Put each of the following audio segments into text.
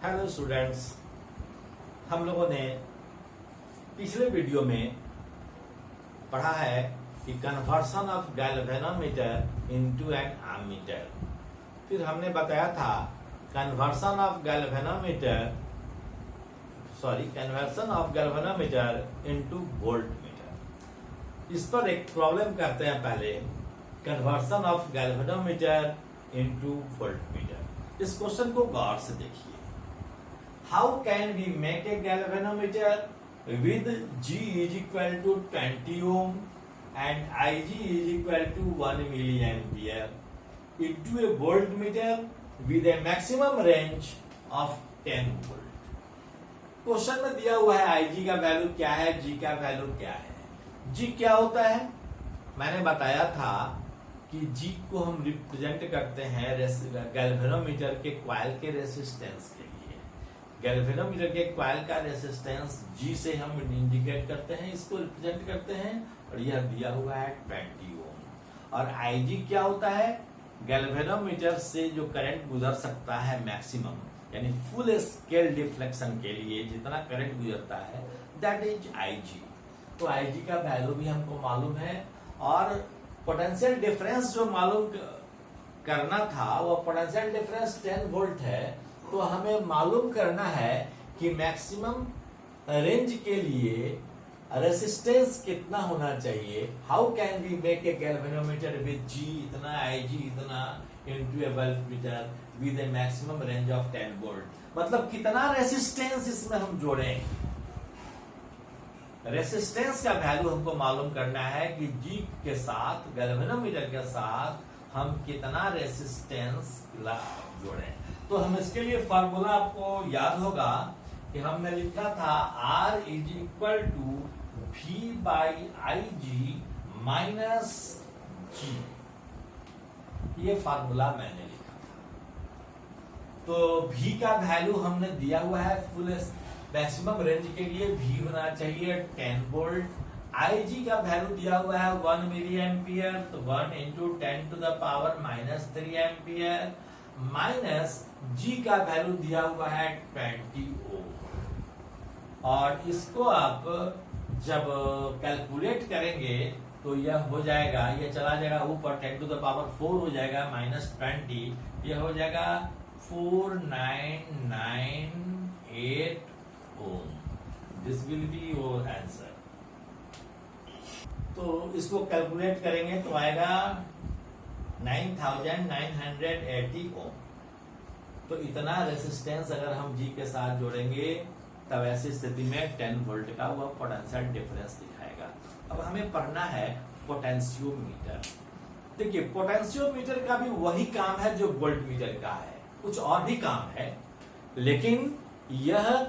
Hello students, हम लोगों ने पिछले वीडियो में पढ़ा है कि conversion of galvanometer into an ammeter. फिर हमने बताया था conversion of galvanometer into voltmeter. इस पर एक प्रॉब्लम करते हैं पहले, conversion of galvanometer into voltmeter. इस क्वेश्चन को गौर से देखिए। How can we make a galvanometer with G is equal to 20 ohm and Ig is equal to 1 milliampere into a voltmeter with a maximum range of 10 volt? Question में दिया हुआ है Ig का वैल्यू क्या है, G का value क्या है। G क्या होता है? मैंने बताया था कि G को हम रिप्रेजेंट करते हैं गैल्वेनोमीटर के कॉइल के रेसिस्टेंस के लिए। गैल्वेनोमीटर के कॉइल का रेसिस्टेंस G से हम इंडिकेट करते हैं, इसको रिप्रेजेंट करते हैं, और यह दिया हुआ है 20 ओम। और Ig क्या होता है? गैल्वेनोमीटर से जो करंट गुजर सकता है मैक्सिमम, यानी फुल स्केल डिफ्लेक्शन के लिए जितना करंट गुजरता है, दैट इज Ig। तो Ig का वैल्यू भी हमको मालूम है, और पोटेंशियल डिफरेंस जो मालूम करना था वो पोटेंशियल डिफरेंस 10 वोल्ट है। तो हमें मालूम करना है कि मैक्सिमम रेंज के लिए रेसिस्टेंस कितना होना चाहिए। How can we make a galvanometer with G इतना, Ig इतना, into a voltmeter with a maximum range of 10 volt. मतलब कितना रेसिस्टेंस इसमें हम जोड़ें। रेसिस्टेंस का वैल्यू हमको मालूम करना है कि G के साथ, गैल्वेनोमीटर के साथ हम कितना रेसिस्टेंस जोड़ें। तो हम इसके लिए फार्मूला आपको याद होगा कि हमने लिखा था R is equal to V by IG minus G। ये फार्मूला मैंने लिखा था। तो V का वैल्यू हमने दिया हुआ है, फुल मैक्सिमम रेंज के लिए V होना चाहिए 10 वोल्ट। Ig का वैल्यू दिया हुआ है 1 मिली एम्पियर, तो 1 into 10 to the power -3 ampere, minus G का वैल्यू दिया हुआ है 20 ओम। और इसको आप जब कैलकुलेट करेंगे तो यह हो जाएगा, यह चला जाएगा ऊपर, 10 टू द पावर 4 हो जाएगा -20, यह हो जाएगा 4998 ohm. This will be your answer. तो इसको कैलकुलेट करेंगे तो आएगा 9980 ओम। तो इतना रेसिस्टेंस अगर हम G के साथ जोड़ेंगे तब ऐसी स्थिति में 10 वोल्ट का वह पोटेंशियल डिफरेंस दिखाएगा। अब हमें पढ़ना है पोटेंशियोमीटर। देखिए, पोटेंशियोमीटर का भी वही काम है जो वोल्टमीटर का है, कुछ और भी काम है, लेकिन यह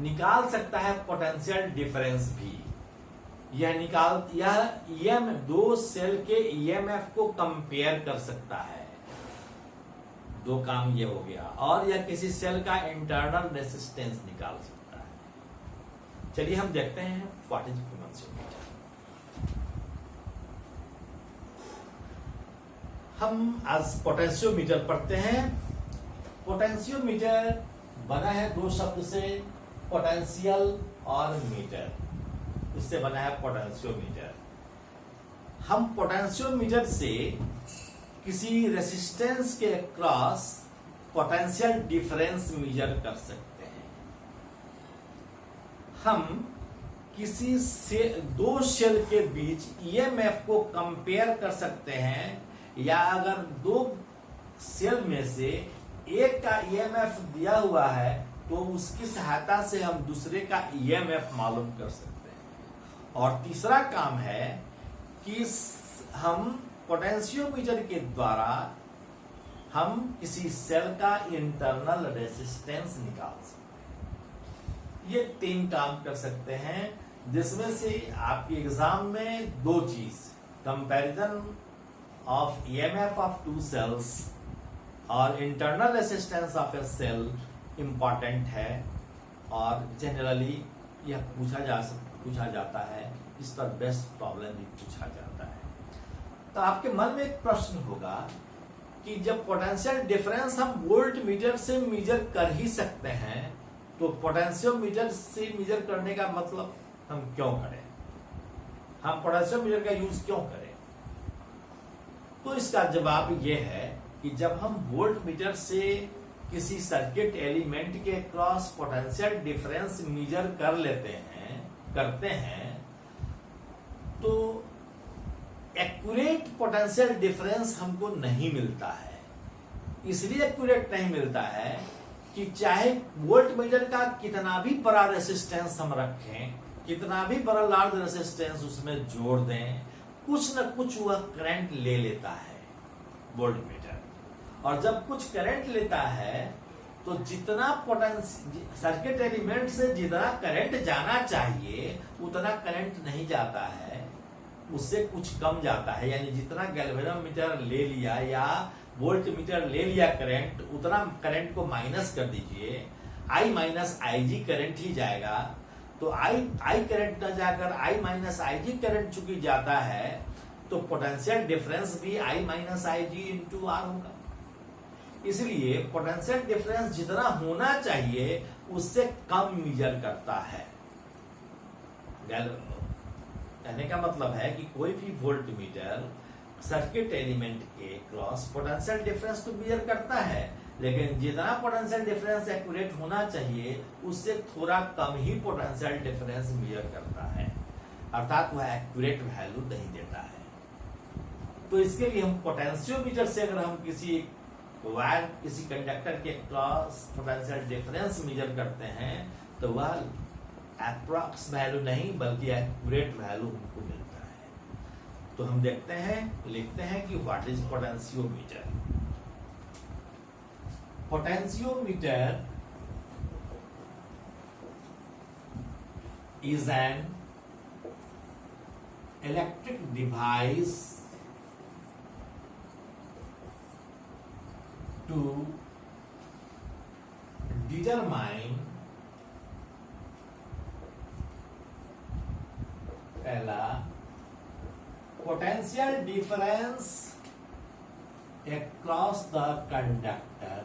निकाल सकता है पोटेंशियल डिफरेंस भी। यह दो सेल के EMF को कंपेयर कर सकता है। दो काम ये हो गया, और यह किसी सेल का इंटरनल रेसिस्टेंस निकाल सकता है। चलिए हम देखते हैं व्हाट इज पोटेंशियोमीटर। हम आज पोटेंशियोमीटर पढ़ते हैं। पोटेंशियोमीटर बना है दो शब्द से, पोटेंशियल और मीटर, उससे बना है पोटेंशियोमीटर। हम पोटेंशियोमीटर से किसी रेसिस्टेंस के क्रॉस पोटेंशियल डिफरेंस मेजर कर सकते हैं। हम किसी से दो सेल के बीच EMF को कंपेयर कर सकते हैं, या अगर दो सेल में से एक का EMF दिया हुआ है तो उसकी सहायता से हम दूसरे का EMF मालूम कर सकते हैं। और तीसरा काम है कि हम पोटेंशियोमीटर के द्वारा हम किसी सेल का इंटरनल रेसिस्टेंस निकाल सकते हैं। ये 3 काम कर सकते हैं, जिसमें से आपके एग्जाम में 2 चीज, comparison of EMF of 2 cells और internal resistance of a cell important है, और जनरली यह पूछा जाता है, इस पर बेस्ट प्रॉब्लम भी पूछा जाता है। तो आपके मन में एक प्रश्न होगा कि जब पोटेंशियल डिफरेंस हम वोल्ट मीटर से मेजर कर ही सकते हैं, तो पोटेंशियोमीटर से मेजर करने का मतलब हम क्यों करें, हम पोटेंशियोमीटर का यूज क्यों करें? तो इसका जवाब यह है कि जब हम वोल्ट मीटर से किसी सर्किट एलिमेंट के क्रॉस पोटेंशियल डिफरेंस मेजर करते हैं, तो एक्यूरेट पोटेंशियल डिफरेंस हमको नहीं मिलता है। इसलिए एक्यूरेट नहीं मिलता है कि चाहे वोल्ट मीटर का कितना भी बड़ा रेसिस्टेंस हम रखें, कितना भी बड़ा लार्ज रेसिस्टेंस उसमें जोड़ दें, कुछ न कुछ वह करंट ले लेता है वोल्ट मीटर। और जब कुछ करंट लेता है तो जितना सर्किट एलिमेंट से जितना करंट जाना चाहिए उतना करंट नहीं जाता है, उससे कुछ कम जाता है। यानी जितना गैल्वेनोमीटर ले लिया या वोल्ट मीटर ले लिया करंट, उतना करंट को माइनस कर दीजिए, I माइनस IG करंट ही जाएगा। तो I करंट न जाकर I माइनस IG करंट चूंकि जाता है, तो पोटेंशियल डिफरेंस भी I minus IG into R होगा। इसलिए पोटेंशियल डिफरेंस जितना होना चाहिए उससे कम मेजर करता है। कहने का मतलब है कि कोई भी वोल्ट मीटर सर्किट एलिमेंट के क्रॉस पोटेंशियल डिफरेंस तो मेजर करता है, लेकिन जितना पोटेंशियल डिफरेंस एक्यूरेट होना चाहिए उससे थोड़ा कम ही पोटेंशियल डिफरेंस मेजर करता है, अर्थात वह एक्यूरेट वैल्यू नहीं देता है। तो इसके लिए हम पोटेंशियोमीटर से अगर हम किसी वायर, किसी कंडक्टर के क्रॉस पोटेंशियल डिफरेंस मेजर करते हैं, तो वह अप्रॉक्स वैल्यू नहीं बल्कि एक्यूरेट वैल्यू हमको मिलता है। तो हम देखते हैं, लिखते हैं कि what is potentiometer. Potentiometer is an electric device to determine पहला potential difference across the conductor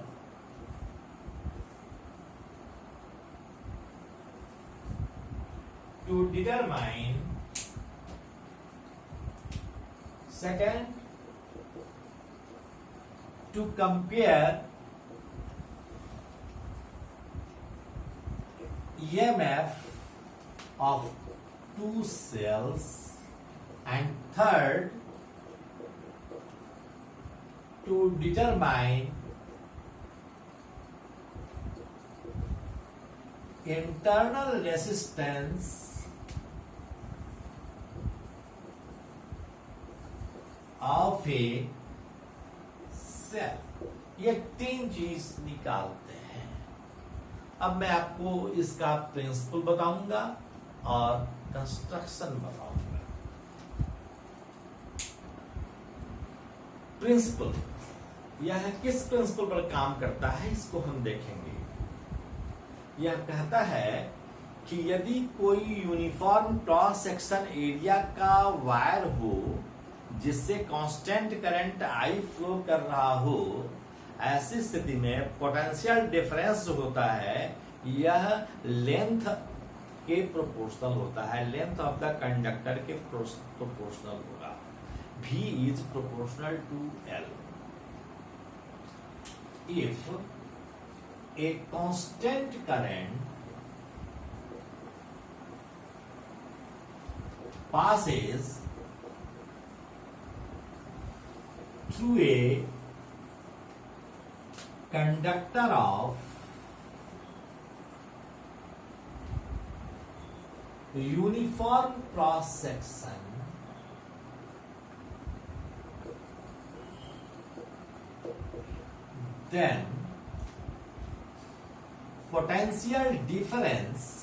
to determine, second, to compare EMF of two cells, and third, to determine internal resistance of a cell. ये तीन चीज निकालते हैं। अब मैं आपको इसका प्रिंसिपल बताऊंगा और कंस्ट्रक्शन बताऊंगा। प्रिंसिपल, यह किस प्रिंसिपल पर काम करता है इसको हम देखेंगे। यह कहता है कि यदि कोई यूनिफॉर्म क्रॉस सेक्शन एरिया का वायर हो जिससे कांस्टेंट करंट I फ्लो कर रहा हो, ऐसी स्थिति में पोटेंशियल डिफरेंस जो होता है यह लेंथ के प्रोपोर्शनल होता है, लेंथ ऑफ द कंडक्टर के प्रोपोर्शनल होगा। V is proportional to L। If a constant current passes through a conductor of uniform cross section, then potential difference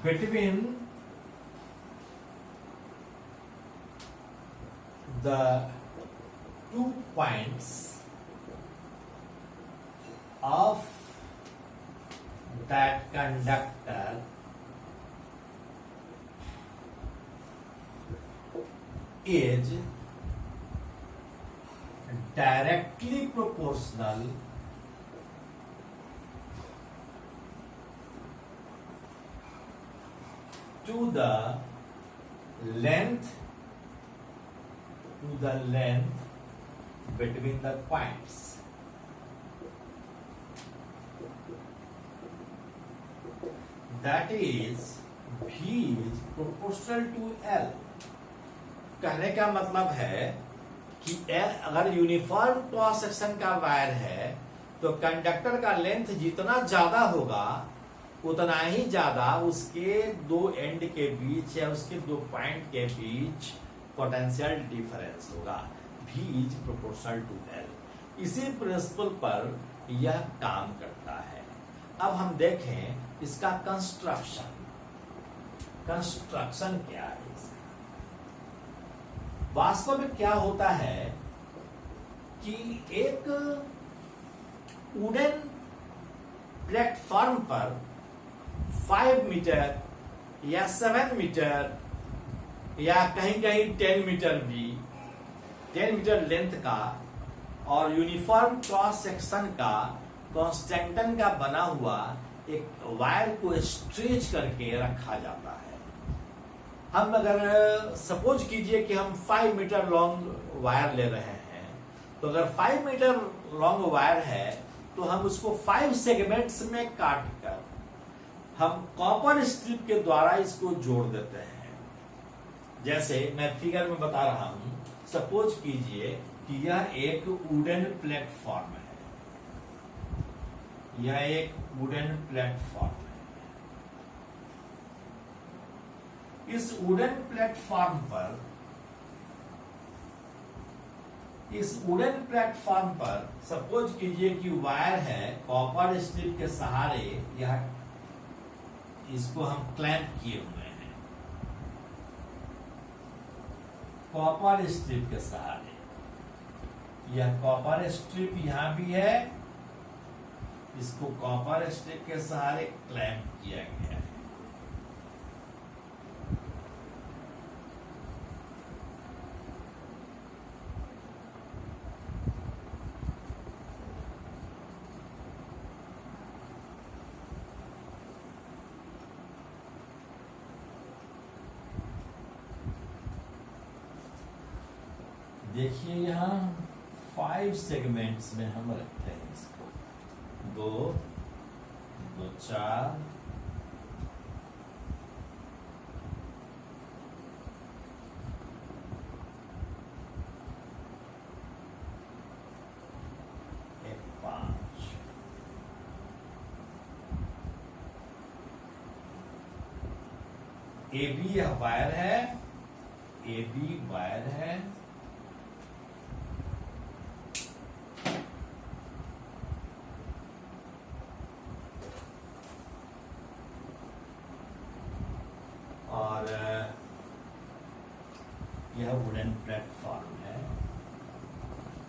between the 2 points of that conductor is directly proportional to the length between the points. That is V is proportional to L. कहने का मतलब है कि अगर uniform cross section का wire है तो conductor का लेंथ जितना ज्यादा होगा उतना ही ज्यादा उसके दो एंड के बीच या उसके दो पॉइंट के बीच पोटेंशियल डिफरेंस होगा. V is proportional to L. इसी प्रिंसिपल पर यह काम करता है. अब हम देखें इसका कंस्ट्रक्शन क्या है. वास्तव में क्या होता है कि एक वुडन प्लेटफॉर्म पर 5 मीटर या 7 मीटर या कहीं कहीं 10 मीटर भी 10 मीटर लेंथ का और यूनिफॉर्म क्रॉस सेक्शन का कॉन्स्टेंटन का बना हुआ एक वायर को स्ट्रेच करके रखा जाता है. हम अगर सपोज कीजिए कि हम 5 मीटर लॉन्ग वायर ले रहे हैं तो अगर 5 मीटर लॉन्ग वायर है तो हम उसको 5 सेगमेंट्स में काट कर हम कॉपर स्ट्रिप के द्वारा इसको जोड़ देते हैं. जैसे मैं फिगर में बता रहा हूं. सपोज कीजिए कि यह एक वुडन प्लेटफॉर्म है. यह एक वुडन प्लेटफॉर्म है. इस वुडन प्लेटफॉर्म पर सपोज कीजिए कि वायर है कॉपर स्ट्रिप के सहारे यह इसको हम क्लैंप किए हुए हैं कॉपर स्ट्रिप के सहारे. यह कॉपर स्ट्रिप यहां भी है. इसको कॉपर स्ट्रिप के सहारे क्लैंप किया गया है. देखिए यहाँ 5 सेगमेंट्स में हम रखते हैं इसको. 2 2 4 1 5. AB यह वायर है. AB वायर है. और यह वुडन प्लेटफॉर्म है.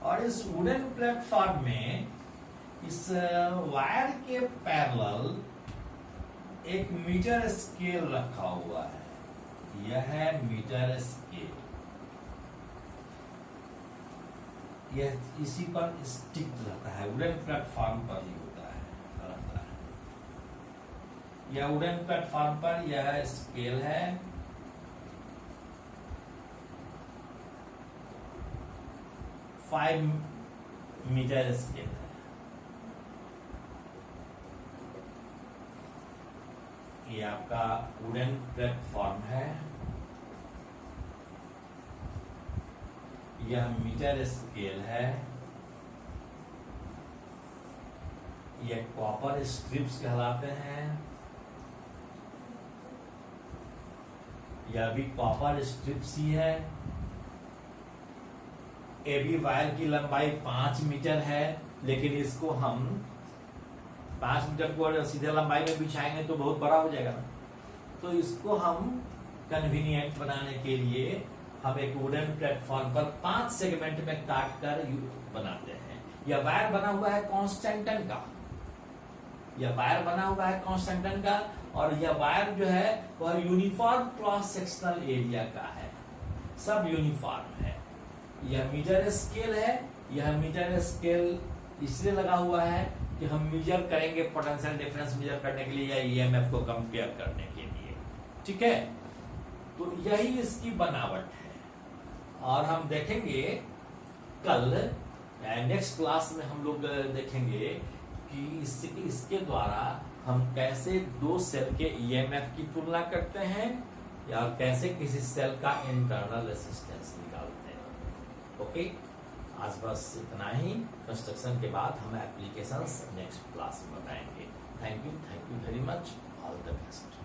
और इस वुडन प्लेटफॉर्म में इस वायर के पैरेलल एक मीटर स्केल रखा हुआ है. यह है मीटर स्केल. यह इसी पर स्टिक रहता है. वुडन प्लेटफॉर्म पर ही होता है रहता है. यह वुडन प्लेटफॉर्म पर यह स्केल है. फाइव मीटर स्केल है. ये आपका वुडन प्लेटफॉर्म है. यह मीटर स्केल है. यह कॉपर स्ट्रिप्स कहलाते हैं. यह भी कॉपर स्ट्रिप्स ही है. एबी वायर की लंबाई 5 मीटर है, लेकिन इसको हम 5 मीटर को सीधे लंबाई में बिछाएंगे तो बहुत बड़ा हो जाएगा ना. तो इसको हम कन्वीनियंट बनाने के लिए हम एक वुडन प्लेटफॉर्म पर 5 सेगमेंट में काट कर बनाते हैं. यह वायर बना हुआ है कॉन्स्टेंटन का. यह वायर बना हुआ है कॉन्स्टेंटन का. और यह वायर जो है वह यूनिफॉर्म क्रॉस सेक्शनल एरिया का है. सब यूनिफॉर्म है। यह मीटर स्केल है, यह मीटर स्केल इसलिए लगा हुआ है कि हम मेजर करेंगे पोटेंशियल डिफरेंस मेजर करने के लिए या ईएमएफ को कंपेयर करने के लिए, ठीक है। तो यही इसकी बनावट है और हम देखेंगे कल नेक्स्ट क्लास में हम लोग देखेंगे कि इसके द्वारा हम कैसे दो सेल के ईएमएफ की तुलना करते हैं या कैसे किसी सेल का इंटरनल रेजिस्टेंस निकालते हैं। ओके, आज बस इतना ही। कंस्ट्रक्शन के बाद हम एप्लीकेशंस नेक्स्ट क्लास में बताएंगे। Thank you very much, all the best.